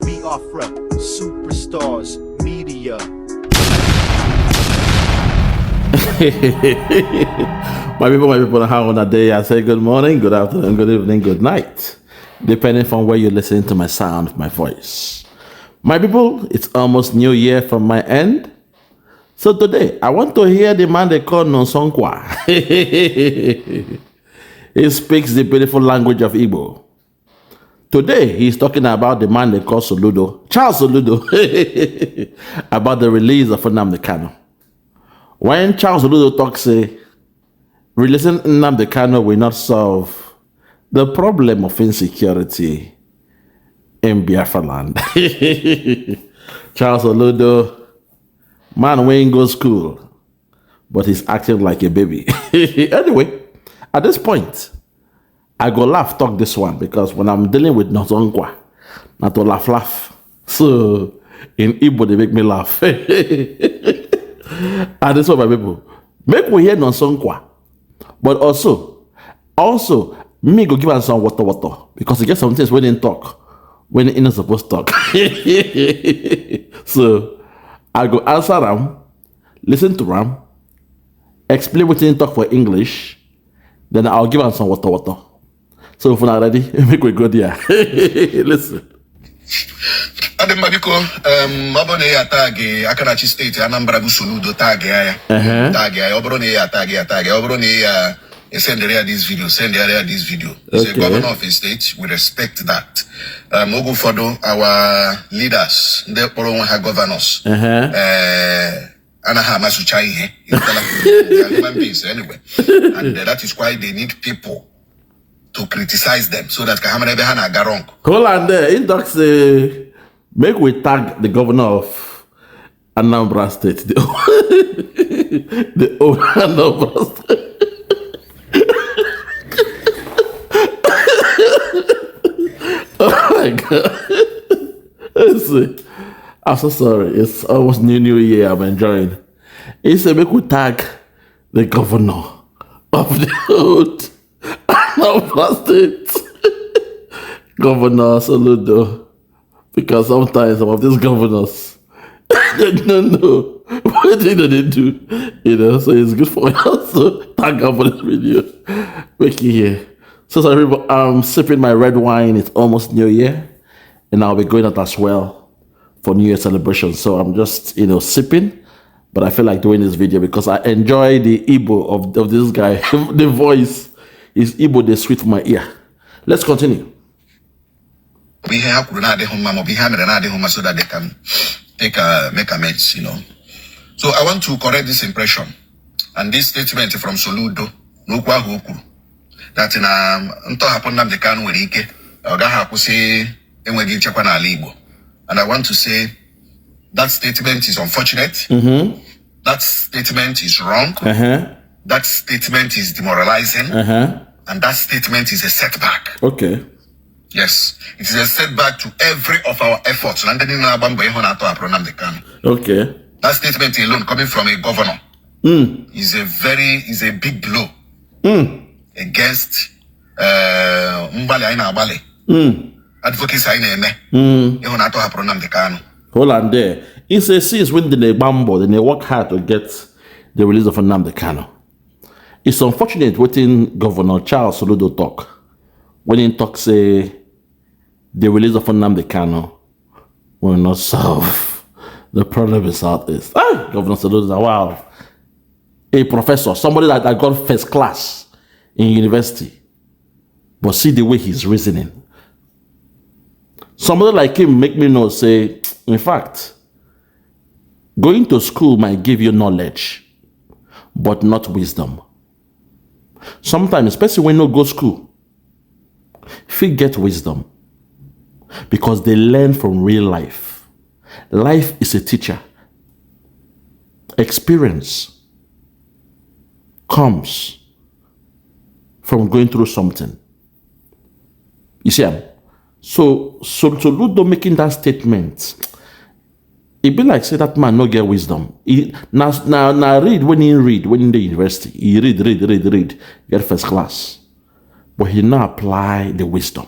Biafra, superstars, media. My people, how on a day? I say good morning, good afternoon, good evening, good night, depending from where you're listening to my sound, my voice. My people, it's almost New Year from my end. So today, I want to hear the man they call Nonso Nkwa. He speaks the beautiful language of Igbo. Today, he's talking about the man they call Soludo, Charles Soludo, about the release of Nnamdi Kanu. When Charles Soludo talks, releasing Nnamdi Kanu will not solve the problem of insecurity in Biafra land. Charles Soludo, man we ain't go school, but he's acting like a baby. Anyway, at this point, I go laugh talk this one because when I'm dealing with Nonso Nkwa, not to laugh. So in Igbo they make me laugh. And this one, my people, make we hear Nonso Nkwa, but also me go give us some water because he get some things when he talk when he not supposed to talk. So I go answer him, listen to him, explain what he talk for English, then I'll give him some water. So if we're not ready, make we go there. Listen. Adembabiko, obone ya tagi Akarachi State Anambra Soludo tagi ya. Tagi ya obone ya tagi obone ya send area this video, He's a governor of a state. We respect that. Ogo fodo our leaders, the Poro governors. Anaha masuchai he. Human beings anyway. And that is why they need people to criticize them so that Kahamane Behana Garong. Hold on there. In talks, make we tag the governor of Anambra State. The old Anambra State. Oh my God. I'm so sorry. It's almost New Year. I'm enjoying. He said, make we tag the governor of the old Anambra State. Governor Soludo. Because sometimes some of these governors, they don't know what they do. So it's good for me also. Thank God for this video. Make it here. So sorry, I'm sipping my red wine. It's almost New Year. And I'll be going out as well for New Year celebration. So I'm just, sipping. But I feel like doing this video because I enjoy the Igbo of this guy. The voice is Igbo, the sweet for my ear. Let's continue. We have so that they can make amends, So I want to correct this impression and this statement from Soludo, that in Nnamdi Kanu nwere ike ọ gaghị akwụsị enweghị nchekwa n'ala Igbo. And I want to say that statement is unfortunate. That statement is wrong. That statement is demoralizing. And that statement is a setback. Okay. Yes, it is a setback to every of our efforts. Okay. That statement alone coming from a governor is a big blow against advocacy. Hold on there. It's a since when they bambo, then they work hard to get the release of Nnamdi Kanu. It's unfortunate when Governor Charles Soludo talk. When he talks, the release of Nnamdi Kanu will not solve the problem in Southeast. Governor Soludo, wow. A professor, somebody that got first class in university. But see the way he's reasoning. Somebody like him make me know, say, in fact, going to school might give you knowledge, but not wisdom. Sometimes, especially when you go to school, if you get wisdom, because they learn from real life. Life is a teacher. Experience comes from going through something. You see, so Soludo making that statement, it be like say that man no get wisdom. Now read when in the university, he read, get first class. But he now apply the wisdom.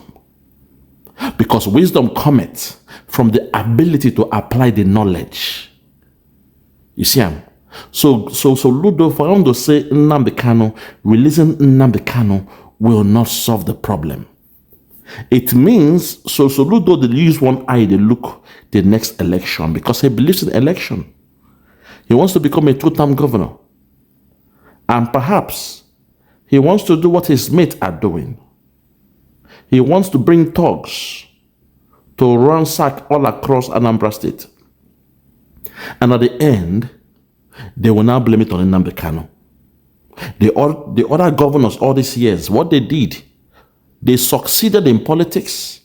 Because wisdom cometh from from the ability to apply the knowledge. You see him? So Ludo, for him to say Nnamdi Kanu, releasing Nnamdi Kanu will not solve the problem. It means, so Ludo, they use one eye, they look the next election because he believes in election. He wants to become a two-term governor. And perhaps he wants to do what his mates are doing. He wants to bring thugs to ransack all across Anambra State. And at the end, they will now blame it on Nnamdi Kanu. The other governors all these years, what they did, they succeeded in politics.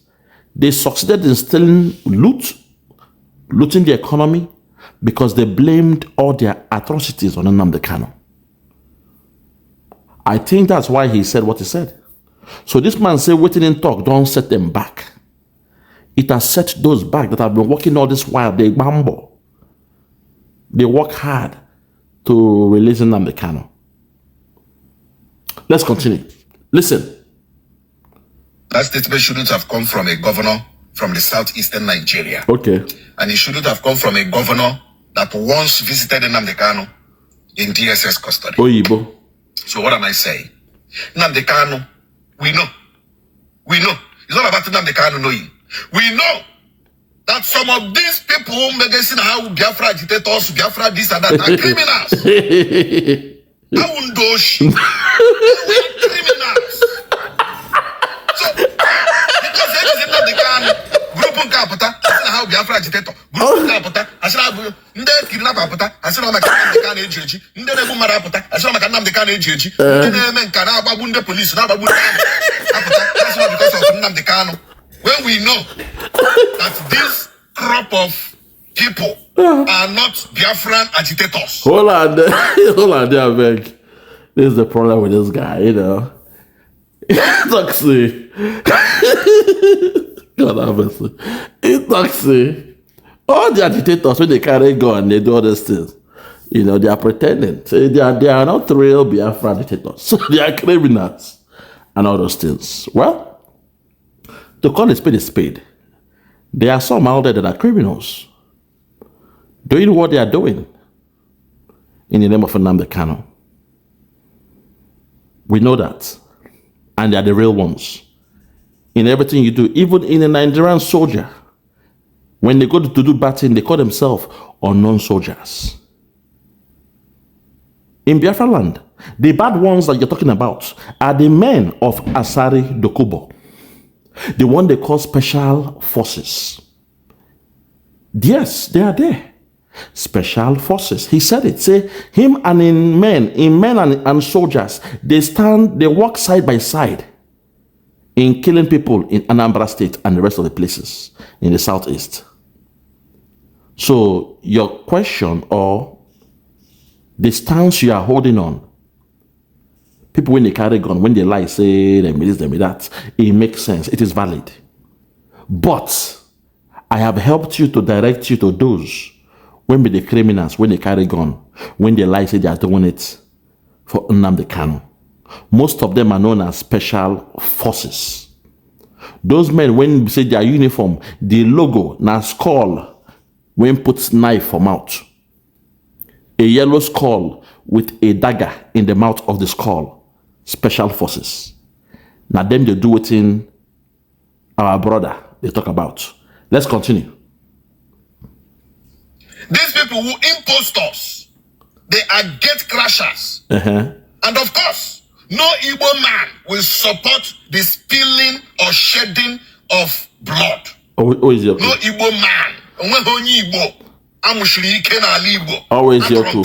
They succeeded in stealing looting the economy, because they blamed all their atrocities on Nnamdi Kanu. I think that's why he said what he said. So this man say, waiting in talk, don't set them back. It has set those back that have been working all this while. They bambo. They work hard to release Nnamdi Kanu. Let's continue. Listen. That statement shouldn't have come from a governor from the southeastern Nigeria. Okay. And it shouldn't have come from a governor that once visited Nnamdi Kanu in DSS custody. Oyibo. So what am I saying? Nnamdi Kanu, we know. It's not about Nnamdi Kanu knowing. We know that some of these people who make us how Biafra agitators, Biafra this and that are criminals. I won't do shit. We are criminals. So because they is Nnamdi Kanu, group Kapata, how Biafra agitator, group Kapata, I said Nde kidnap Kapata, I said Nnamdi Kanu ejeji, Nde nebu marapata, I said Nnamdi Kanu ejeji, Nde men kana babunde police, na babunde Kapata, that's not because of Nnamdi Kanu. When we know that this crop of people are not Biafran agitators. Hold on there, beg. This is the problem with this guy, you know. Toxic. God have mercy. It's toxic. All the agitators, when they carry gun, they do all these things. You know, they are pretending. So they are not real Biafra agitators. So they are criminals and all those things. Well, to call a spade, there are some out there that are criminals doing what they are doing in the name of Nnamdi Kanu. We know that. And they are the real ones. In everything you do, even in a Nigerian soldier, when they go to do bad thing, they call themselves unknown soldiers. In Biafra land, the bad ones that you're talking about are the men of Asari Dokubo. The one they call special forces. Yes, they are there. Special forces. He said it. Say him and in men and soldiers, they work side by side in killing people in Anambra State and the rest of the places in the southeast. So your question or the stance you are holding on, people when they carry gun, when they lie, say them this, them that, it makes sense. It is valid. But I have helped you to direct you to those when be the criminals, when they carry gun, when they lie, say they are doing it for Nnamdi Kanu. Most of them are known as special forces. Those men, when they say their uniform, the logo, na skull, when puts knife for mouth. A yellow skull with a dagger in the mouth of the skull. Special forces. Now them they do it in our brother they talk about. Let's continue. These people who impost us, they are gate crashers. And of course, no Igbo man will support the spilling or shedding of blood. Always your No Igbo man. Always your cool.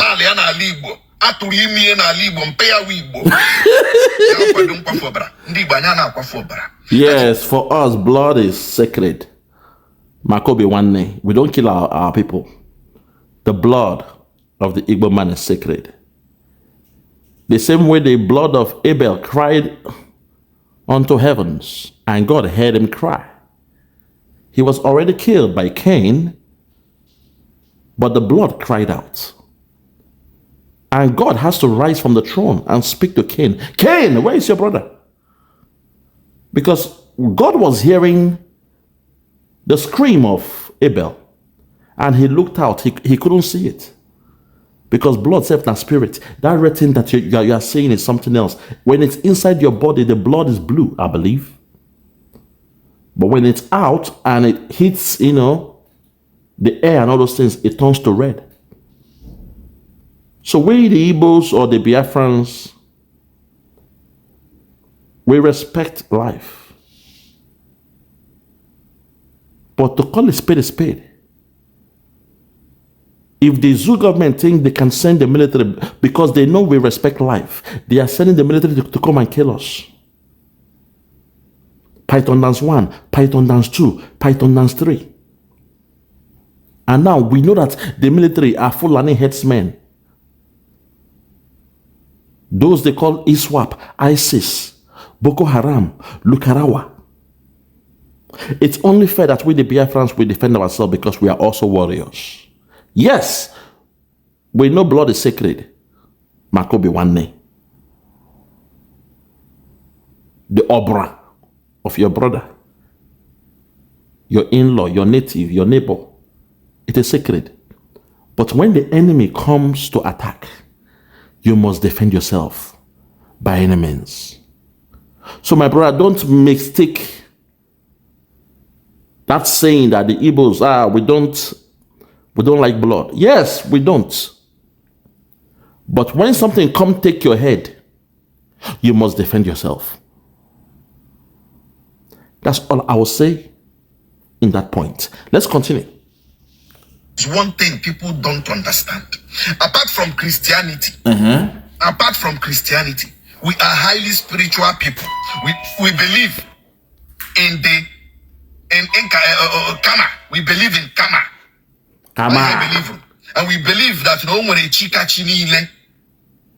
Yes, for us, blood is sacred. Makobe one, we don't kill our people. The blood of the Igbo man is sacred. The same way the blood of Abel cried unto heavens, and God heard him cry. He was already killed by Cain, but the blood cried out. And God has to rise from the throne and speak to Cain. Cain, where is your brother? Because God was hearing the scream of Abel. And he looked out, he couldn't see it. Because blood self and spirit, that red thing that you are saying is something else. When it's inside your body, the blood is blue, I believe. But when it's out and it hits, the air and all those things, it turns to red. So we, the Igbos or the Biafrans, we respect life. But to call a spade, if the zoo government think they can send the military because they know we respect life, they are sending the military to come and kill us. Python dance 1, Python dance 2, Python dance 3. And now we know that the military are Fulani headsmen. Those they call ISWAP, ISIS, Boko Haram, Lukarawa. It's only fair that we the Biafrans will defend ourselves because we are also warriors. Yes, we know blood is sacred. Makobi Wanne. The obra of your brother, your in-law, your native, your neighbor, it is sacred. But when the enemy comes to attack, you must defend yourself by any means. So my brother, don't mistake that saying that the Igbos, we don't like blood. Yes, we don't. But when something come take your head, you must defend yourself. That's all I will say in that point. Let's continue. It's one thing people don't understand. Apart from Christianity, we are highly spiritual people. We believe in Kama. We believe in Kama. And we believe that no one chika chinile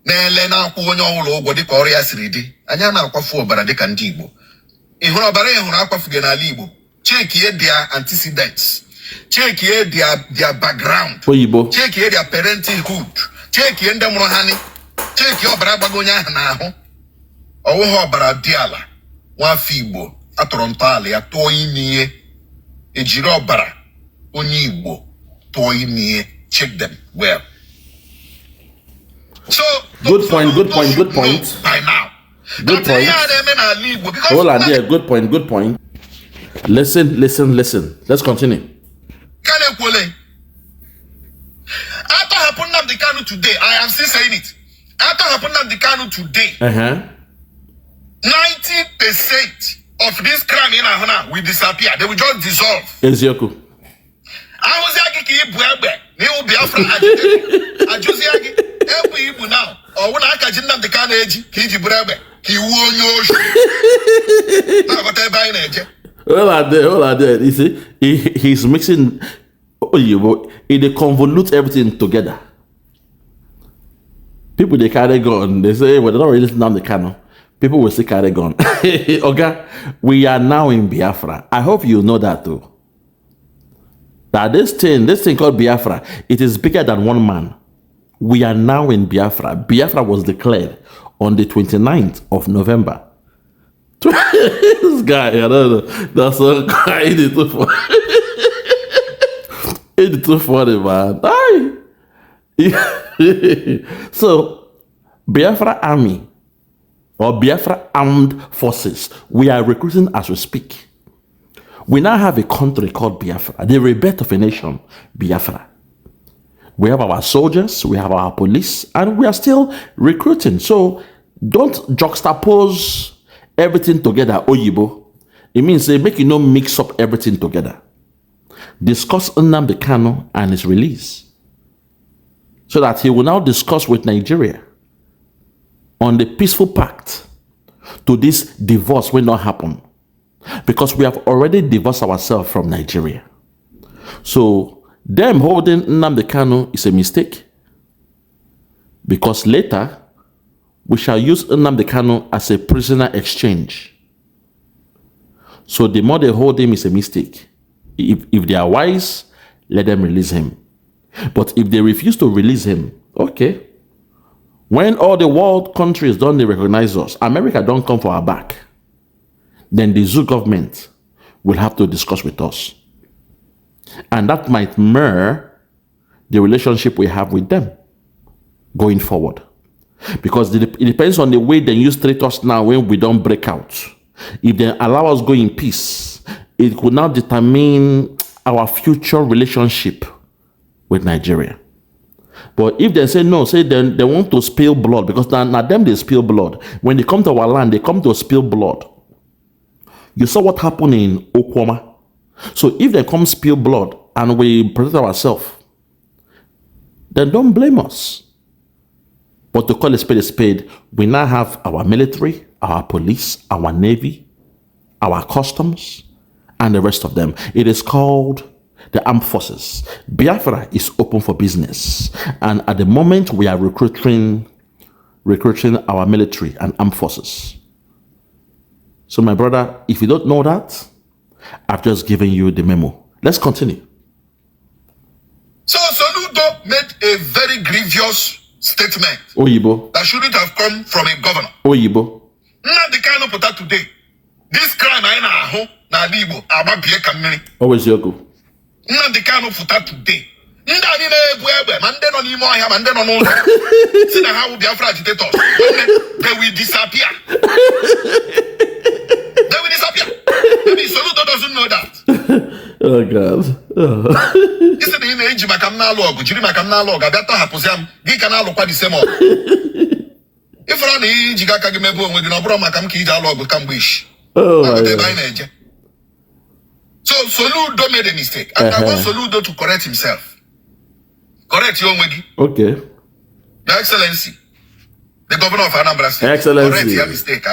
na na akwụ onye ọhụrụ ụgwọ dịka ọrịa siri dị. Anya na-akwafu ọbara dịka ndị Igbo. Ihụrụ ọbara ihụrụ akwafuge n'ala Igbo. Check here their antecedents. Check here their background. Check here their parenthood. Check here ndị mụrụ ha ni. Check here ọbara gbago onye ahụ n'ahụ. Ọwụghị ọbara dị ala. Nwafọ Igbo atọrọ ntọala ya tụọ ime ihe. Ejiri ọbara onye Igbo check them well. So good point. By now. Good point. Hold on there. Good point. Listen. Let's continue. After happened Nnamdi Kanu today, I am still saying it. After happened Nnamdi Kanu today, 90% of this crime in Ahuna will disappear. They will just dissolve. Ezioku. I was like, "You Biafra Ajuziagi, every Ibu now. Or when I catch Nnamdi Kanu eji, Kiji Brebe, he won your now what I buy in edge." Hold on there. You see, he's mixing. They convolute everything together. People they carry gun. They say, well, they don't really Nnamdi Kanu. People will still carry gun. Okay, we are now in Biafra. I hope you know that too. That this thing called Biafra, it is bigger than one man. We are now in Biafra. Biafra was declared on the 29th of November. This guy, I don't know. That's a guy. It's too funny, man. So, Biafra Army or Biafra Armed Forces, we are recruiting as we speak. We now have a country called Biafra, the rebirth of a nation, Biafra. We have our soldiers, we have our police, and we are still recruiting. So don't juxtapose everything together, Oyibo. It means make you mix up everything together. Discuss Nnamdi Kanu and his release, so that he will now discuss with Nigeria on the peaceful pact to this divorce will not happen. Because we have already divorced ourselves from Nigeria. So them holding Nnamdi Kanu is a mistake. Because later, we shall use Nnamdi Kanu as a prisoner exchange. So the more they hold him is a mistake. If they are wise, let them release him. But if they refuse to release him, okay. When all the world countries don't recognize us, America don't come for our back, then the zoo government will have to discuss with us. And that might mirror the relationship we have with them going forward. Because it depends on the way they use treat us now when we don't break out. If they allow us go in peace, it could now determine our future relationship with Nigeria. But if they say no, say they want to spill blood, because now them they spill blood. When they come to our land, they come to spill blood. You saw what happened in Okwama. So if they come spill blood and we protect ourselves, then don't blame us. But to call a spade, we now have our military, our police, our navy, our customs, and the rest of them. It is called the armed forces. Biafra is open for business. And at the moment, we are recruiting our military and armed forces. So my brother, if you don't know that, I've just given you the memo. Let's continue. So Soludo made a very grievous statement Oyibo. that shouldn't have come from a governor. Oyibo. Nnamdi Kanu put out today. This crime I know na Igbo ababie kamini. Always your go. Nnamdi Kanu put out today. Ndani na ebu ebe mande no n'ime ọhịa mande no n'ụlọ. See na how Biafra agitators. They will disappear. They will disappear. Maybe Soludo doesn't know that. Oh God. Isi na ị na-eji maka m na-alụ ọgụ, jiri maka m na-alụ ọgụ, abịa tọhapụzịa m, gị ka na-alụkwa the same ọgụ. Ifere na iji aka gị mebe onwe gị na ọ bụrụ maka m ka iji alụ ọgụ kamgbe ishi. Ebe anyị na-eje. So Soludo made a mistake. And I want Soludo to correct himself. Correct your onwe gị. Okay. Your Excellency, the governor of Anambra State. Excellency. Correct your mistake.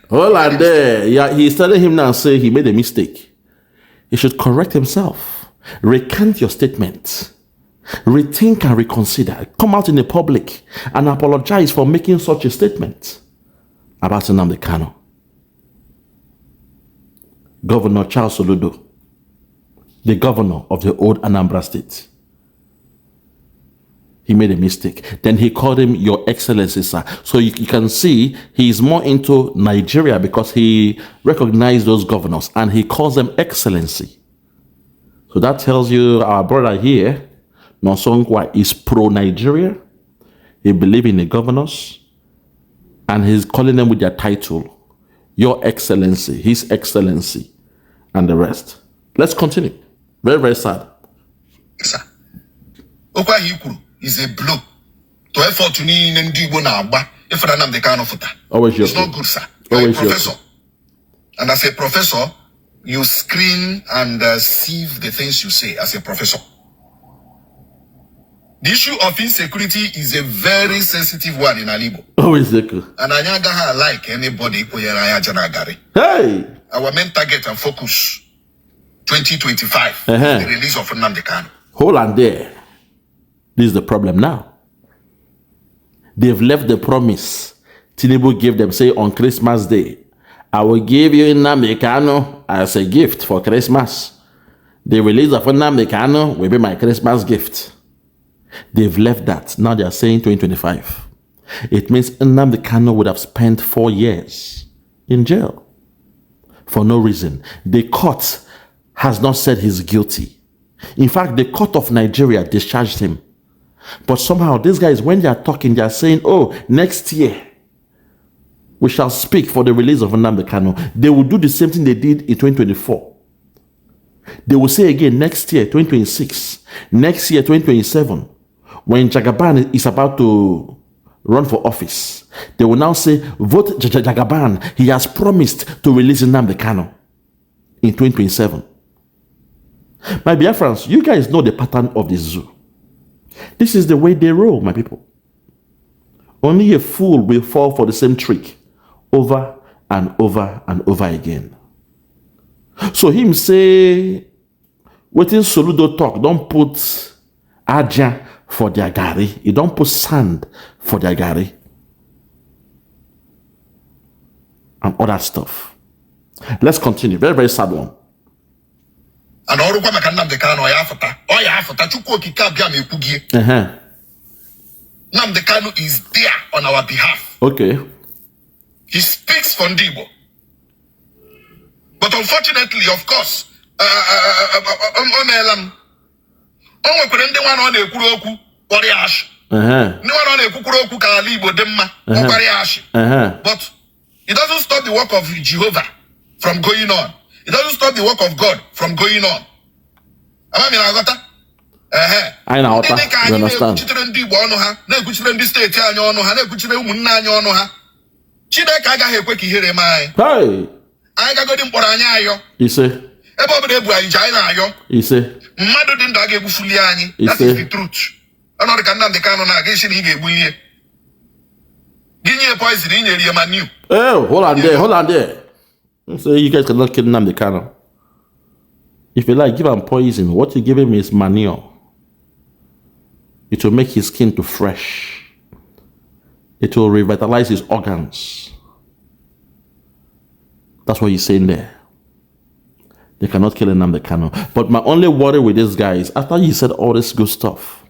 Hold on there. Yeah, he's telling him now, say he made a mistake. He should correct himself. Recant your statement. Rethink and reconsider. Come out in the public and apologize for making such a statement about Nnamdi Kanu. Governor Charles Soludo, the governor of the old Anambra State. He made a mistake. Then he called him Your Excellency, sir. So you can see he's more into Nigeria because he recognized those governors and he calls them Excellency. So that tells you our brother here, Nonso Nkwa, is pro-Nigeria. He believes in the governors and he's calling them with their title, Your Excellency, His Excellency, and the rest. Let's continue. Very, very sad. Sir. Okwa Hikuru is a blow to effort to need Ndi Igbo na agba if Nnamdi Kanu futa. Always your It's not good, sir. You're a professor. And as a professor, you screen and sieve the things you say as a professor. The issue of insecurity is a very sensitive one in Alibo. Always your go. And I like anybody. Hey! Our main target and focus 2025, the release of Nnamdi Kanu. Hold on there. This is the problem now. They've left the promise Tinubu gave them, say on Christmas Day, I will give you Nnamdi Kanu as a gift for Christmas. The release of Nnamdi Kanu will be my Christmas gift. They've left that. Now they are saying 2025. It means Nnamdi Kanu would have spent 4 years in jail for no reason. The court has not said he's guilty. In fact, the court of Nigeria discharged him. But somehow these guys, when they are talking, they are saying, oh, next year we shall speak for the release of Nnamdi Kanu. They will do the same thing they did in 2024. They will say again next year, 2026, next year, 2027, when Jagaban is about to run for office. They will now say, vote Jagaban. He has promised to release Nnamdi Kanu in 2027. My Biafrans, you guys know the pattern of the zoo. This is the way they roll, my people. Only a fool will fall for the same trick over and over and over again. So him say, waiting Soludo talk, don't put aja for their gari. You don't put sand for their gari. And other stuff. Let's continue. Very, very sad one. And all the Nnamdi Kanu Oyafata Chukwu Okike abia me kugie. Nnamdi Kanu is there on our behalf. Okay. He speaks for Ndi Igbo. But unfortunately, of course, O nwekwere ndị nwa na ọ na-ekwuru okwu kpọrọ ya ashị. Ndị nwa na ọ na-ekwukwuru okwu ka ala Igbo dị mma kpọkwara ya ashị. But it doesn't stop the work of Jehovah from going on. It doesn't stop the work of God from going on. Ama mi na-aghọta? I know what you understand. Na-ekwuchire ndị Igbo ọnụ ha, na-ekwuchire ndị steeti anyị ọnụ ha, na-ekwuchire ụmụnne anyị ọnụ ha. Chineke agaghị ekwe ka ihere mee anyị. Anyị gagodi mkpọrọ anyị ayọ. Ise. Ebe ọ bụla ebu anyị ji anyị na-ayọ. Ise. Mmadụ dị ndụ a ga-egbufuli anyị. That is the truth. Ọnọdụ ka Nnamdi Kanu na-aga isi na ị ga-egbulie. Gị nye poison, ị nyere ya manu. Hold on there. So you guys cannot kill Nnamdi Kanu. If you like, give him poison. What you give him is manure. It will make his skin to fresh. It will revitalize his organs. That's what he's saying there. They cannot kill Nnamdi Kanu. But my only worry with this guy is after you said all this good stuff,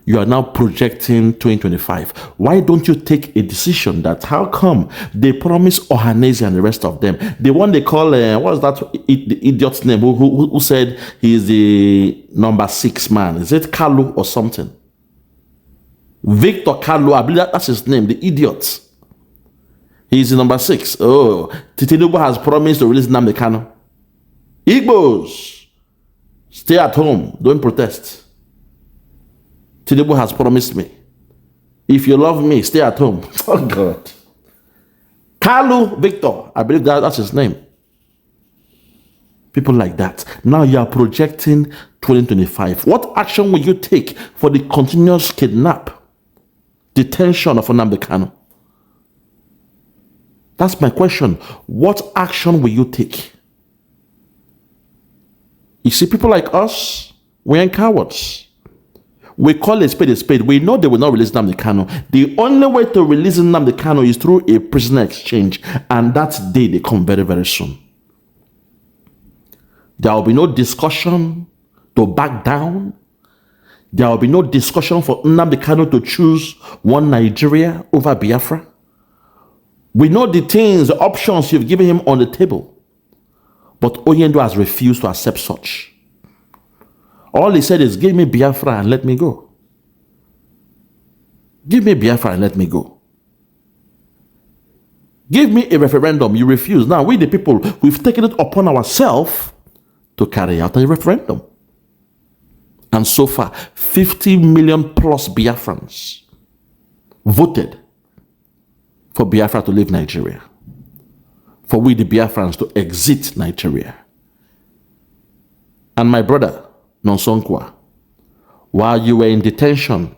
you are now projecting 2025. Why don't you take a decision that how come they promise Ohanese and the rest of them? The one they call, what's that the idiot's name who said he's the number 6 man? Is it Kalu or something? Victor Kalu, I believe that's his name, the idiot. He's the number 6. Oh, Tinubu has promised to release Nnamdi Kanu. Igbos, stay at home, don't protest. Tinubu has promised me. If you love me, stay at home. Oh God. Kalu Victor, I believe that's his name. People like that. Now you are projecting 2025. What action will you take for the continuous detention of Nnamdi Kanu? That's my question. What action will you take? You see, people like us, we ain't cowards. We call a spade a spade. We know they will not release Nnamdi Kanu. The only way to release Nnamdi Kanu is through a prisoner exchange. And that day they come very, very soon. There will be no discussion to back down. There will be no discussion for Nnamdi Kanu to choose one Nigeria over Biafra. We know the things, the options you've given him on the table. But Oyendo has refused to accept such. All he said is, give me Biafra and let me go. Give me Biafra and let me go. Give me a referendum. You refuse. Now, we the people, we've taken it upon ourselves to carry out a referendum. And so far, 50 million plus Biafrans voted for Biafra to leave Nigeria. For we the Biafrans to exit Nigeria. And my brother, Nonso Nkwa, while you were in detention,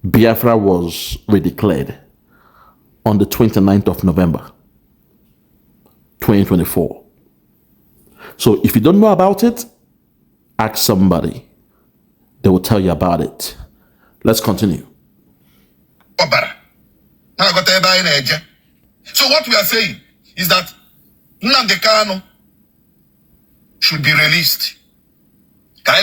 Biafra was redeclared on the 29th of November, 2024. So if you don't know about it, ask somebody. They will tell you about it. Let's continue. So what we are saying is that Nnamdi Kanu should be released. Hey,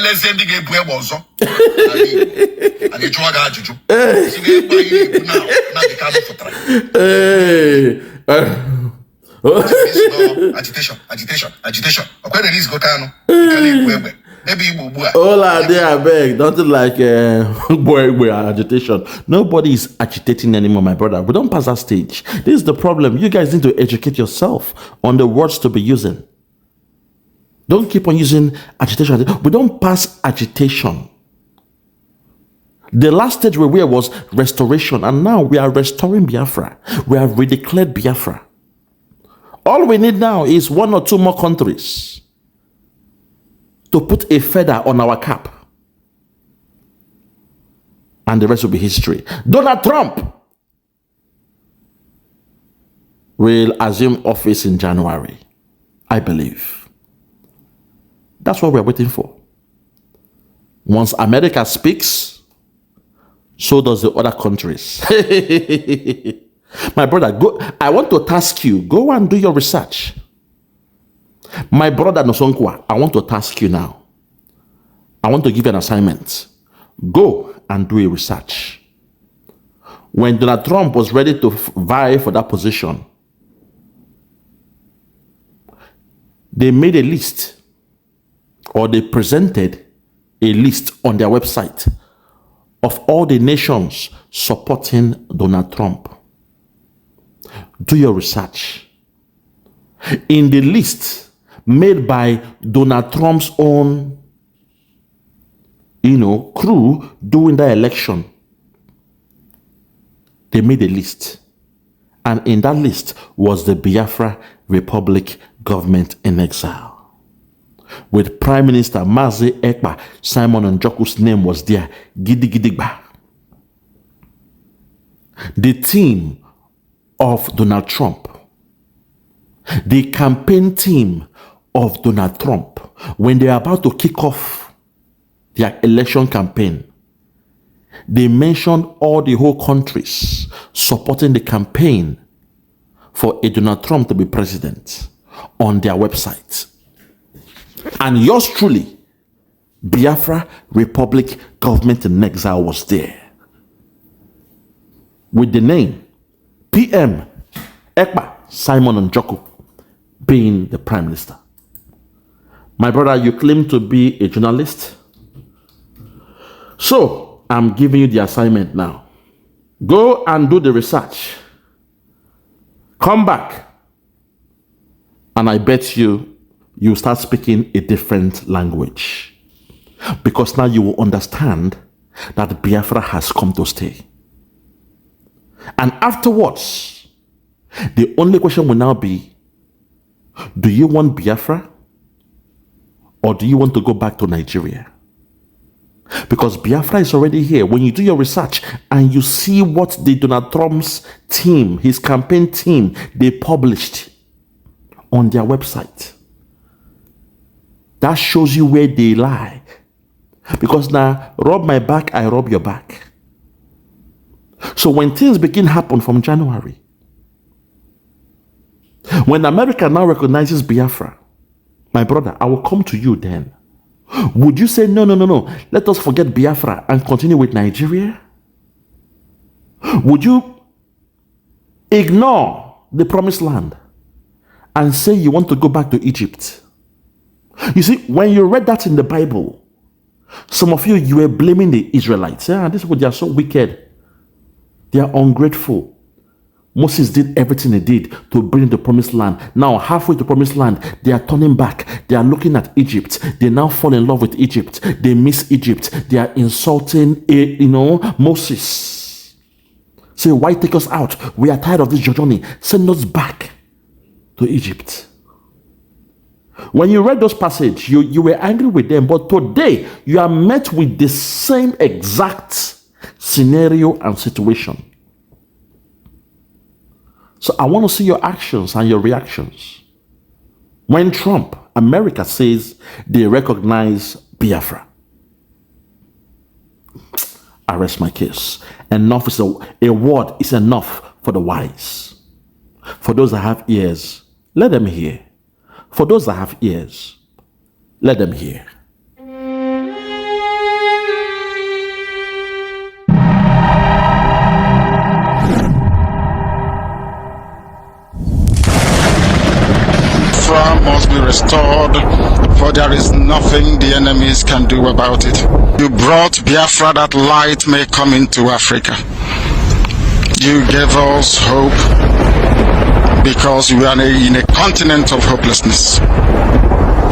agitation. Okay, release go Kanu. Hola there, I beg. Nothing like boy agitation. Nobody is agitating anymore, my brother. We don't pass that stage. This is the problem. You guys need to educate yourself on the words to be using. Don't keep on using agitation. We don't pass agitation. The last stage we were was restoration, and now we are restoring Biafra. We have redeclared Biafra. All we need now is 1 or 2 more countries to put a feather on our cap. And the rest will be history. Donald Trump will assume office in January, I believe. That's what we're waiting for. Once America speaks, so does the other countries. My brother, go. I want to task you, go and do your research. My brother Nonso Nkwa, I want to task you now. I want to give you an assignment. Go and do a research. When Donald Trump was ready to vie for that position, they made a list, or they presented a list on their website of all the nations supporting Donald Trump. Do your research. In the list made by Donald Trump's own, crew during the election, they made a list. And in that list was the Biafra Republic government in exile. With Prime Minister Mazi EKPA, Simon Njoku's name was there. Gidi Gidigba. The team of Donald Trump, the campaign team of Donald Trump, when they are about to kick off their election campaign, they mentioned all the whole countries supporting the campaign for a Donald Trump to be president on their website. And yours truly, Biafra Republic government in exile, was there. With the name PM EKPA Simon Njoku being the Prime Minister. My brother, you claim to be a journalist. So, I'm giving you the assignment now. Go and do the research. Come back. And I bet you start speaking a different language. Because now you will understand that Biafra has come to stay. And afterwards, the only question will now be, do you want Biafra? Or do you want to go back to Nigeria? Because Biafra is already here. When you do your research and you see what the Donald Trump's team, his campaign team, they published on their website, that shows you where they lie. Because now, rub my back, I rub your back. So when things begin to happen from January, when America now recognizes Biafra, my brother, I will come to you then. Would you say, no, let us forget Biafra and continue with Nigeria? Would you ignore the promised land and say you want to go back to Egypt? You see, when you read that in the Bible, some of you were blaming the Israelites. This is what they are so wicked. They are ungrateful. Moses did everything he did to bring the promised land. Now, halfway to the promised land, they are turning back. They are looking at Egypt. They now fall in love with Egypt. They miss Egypt. They are insulting, Moses. Say, why take us out? We are tired of this journey. Send us back to Egypt. When you read those passages, you were angry with them. But today, you are met with the same exact scenario and situation. So I want to see your actions and your reactions. When Trump, America says they recognize Biafra. I rest my case. Enough is a word is enough for the wise. For those that have ears, let them hear. For those that have ears, let them hear. Must be restored, for there is nothing the enemies can do about it. You brought Biafra that light may come into Africa. You gave us hope because we are in a continent of hopelessness.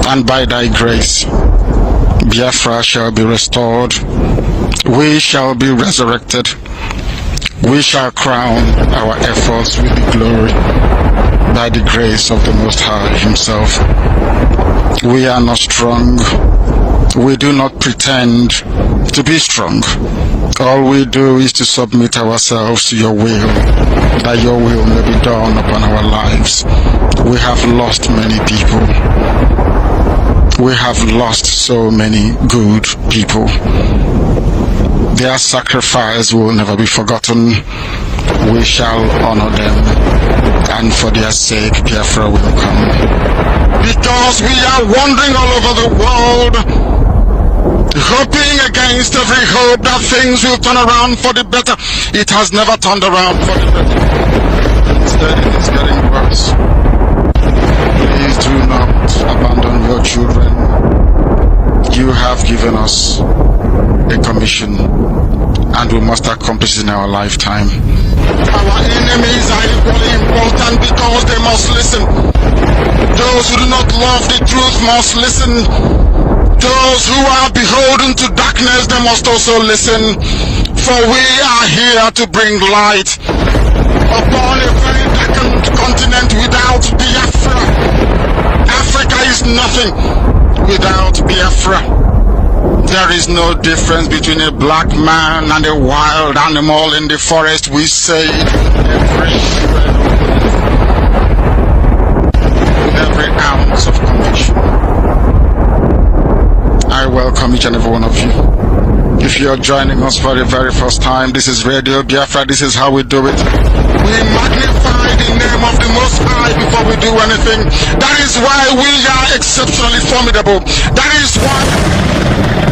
And by thy grace, Biafra shall be restored. We shall be resurrected. We shall crown our efforts with the glory by the grace of the Most High Himself. We are not strong. We do not pretend to be strong. All we do is to submit ourselves to your will, that your will may be done upon our lives. We have lost many people. We have lost so many good people. Their sacrifice will never be forgotten. We shall honor them, and for their sake, Biafra will come. Because we are wandering all over the world, hoping against every hope that things will turn around for the better. It has never turned around for the better. Instead, it is getting worse. Please do not abandon your children. You have given us a commission, and we must accomplish it in our lifetime. Our enemies are equally important because they must listen. Those who do not love the truth must listen. Those who are beholden to darkness, they must also listen. For we are here to bring light upon a very darkened continent without Biafra. Africa is nothing without Biafra. There is no difference between a black man and a wild animal in the forest. We say it with every ounce of conviction. I welcome each and every one of you. If you're joining us for the very first time, this is Radio Biafra. This is how we do it. We magnify the name of the Most High before we do anything. That is why we are exceptionally formidable. That is why